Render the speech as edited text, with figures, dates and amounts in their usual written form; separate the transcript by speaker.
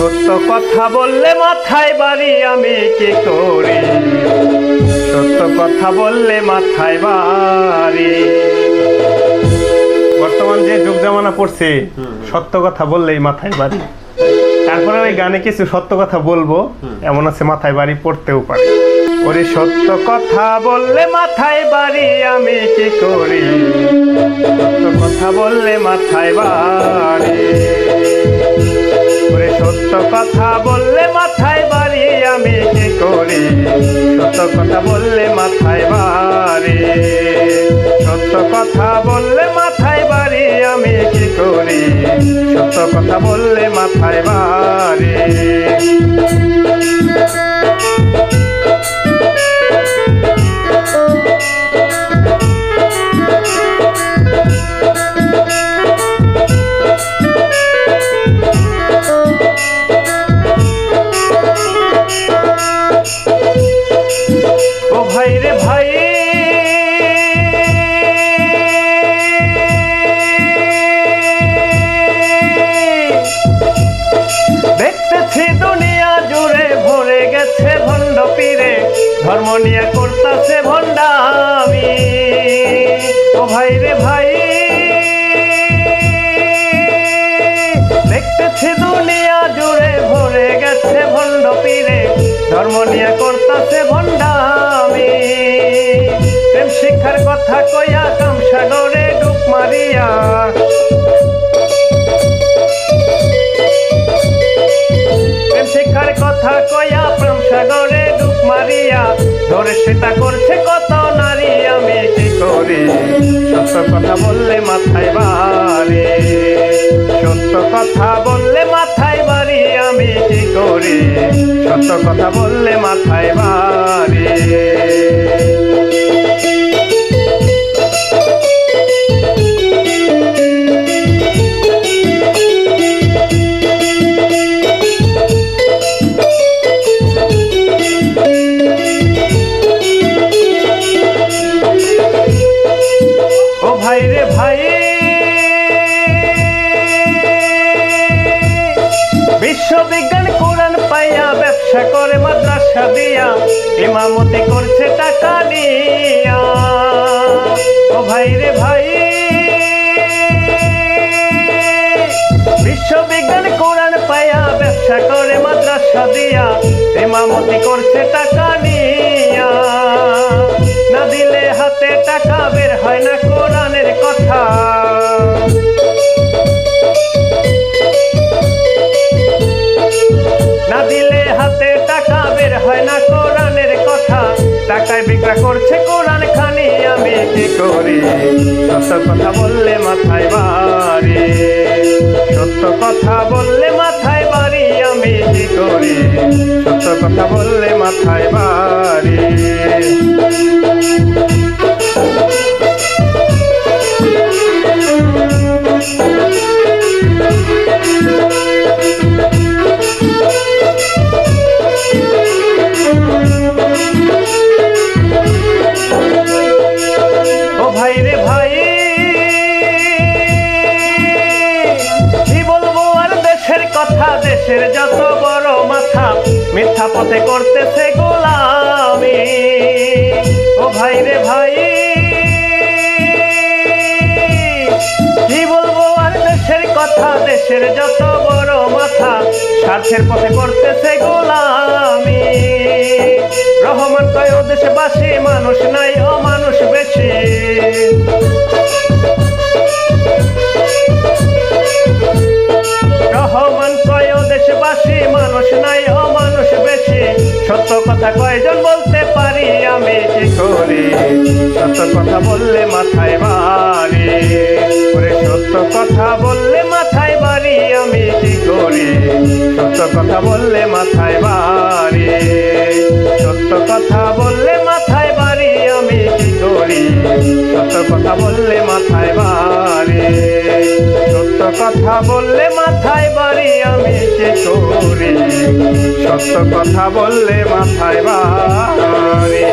Speaker 1: সত্য কথা বললে মাথায় বাড়ি আমি কি করি, সত্য কথা বললে মাথায় বাড়ি। বর্তমান যে যুগ জামানা পড়ছে, সত্য কথা বললেই মাথায় বাড়ি। তারপরে ওই গানে কিছু সত্য কথা বলবো, এমন আছে মাথায় বাড়ি পড়তেও পারে। ওরে সত্য কথা বললে মাথায় বাড়ি আমি কি করি, সত্য কথা বললে মাথায় বাড়ি। ওরে সত্য কথা বললে মাথায় বাড়ি আমি কি করি, সত্য কথা বললে মাথায় বাড়ি। সত্য কথা বললে মাথায় বাড়ি আমি কি করি, সত্য কথা বললে মাথায় বাড়ি। ও ভাই রে ভাই, দেখতেছি দুনিয়া জুড়ে ভরে গেছে ভণ্ড পীরে, ধর্ম নিয়ে করতাছে ভণ্ডামি। ও ভাই রে ভাই, দেখতেছি দুনিয়া জুড়ে ভরে গেছে ভণ্ড পীরে, ধর্ম নিয়ে করতাছে ভণ্ডামি। প্রেম শিক্ষার কথা কইয়া কাম সাগরে ডুব মারিয়া, প্রেম শিক্ষার কথা কইয়া প্রেম সাগরে ডুব মারিয়া, ধরে সেটা করছে কত নারী আমি কি করি, সত্য কথা বললে মাথায় বাড়ি। সত্য কথা বললে মাথায় বাড়ি আমি কি করি, সত্য কথা বললে মাথায় বাড়ি। ও ভাই রে ভাই, বিশ্ববিজ্ঞান কোরআন পাইয়া ব্যবসা করে মাদ্রাসা দিয়া, ইমামতি করছে টাকা নিয়া। ও ভাই রে ভাই, বিশ্ববিজ্ঞান কোরআন পাইয়া ব্যবসা করে মাদ্রাসা দিয়া, ইমামতি করছে টাকা নিয়া। না দিলে হাতে টাকা বের হয় না কোরআনের কথা, না দিলে হাতে টাকা বের হয় না কোরআনের কথা। টাকায় বিক্রা করছে কোরআন খানি আমি কি করি, সত্য কথা বললে মাথায় বাড়ি। সত্য কথা বললে মাথায় বাড়ি আমি কি করি, সত্য কথা বললে মাথায় বাড়ি। ও ভাই রে ভাই, কি বলবো আর দেশের কথা, দেশের যত বড় মাথা, মিথ্যা পথে করতেছে গোলামি। ও ভাই রে ভাই, কি বলবো আর দেশের কথা, দেশের যত বড় মাথা, স্বার্থের পথে করতেছে গোলামি। রহমান কয় ও দেশবাসী, মানুষ নাই ও মানুষ বেশি। রহমান কয় ও দেশবাসী, মানুষ নাই ও মানুষ বেশি। সত্য কথা কয়জন বলতে পারি আমি কি করি, সত্য কথা বললে মাথায় বাড়ি। ওরে সত্য কথা বললে মাথায় বাড়ি আমি কি করি, সত্য কথা বললে মাথায় বাড়ি। সত্য কথা বললে মাথায় বাড়ি আমি কি করি, সত্য কথা বললে মাথায় বাড়ি। সত্য কথা বললে মাথায় বাড়ি আমি কি করি, সত্য কথা বললে মাথায় বাড়ি।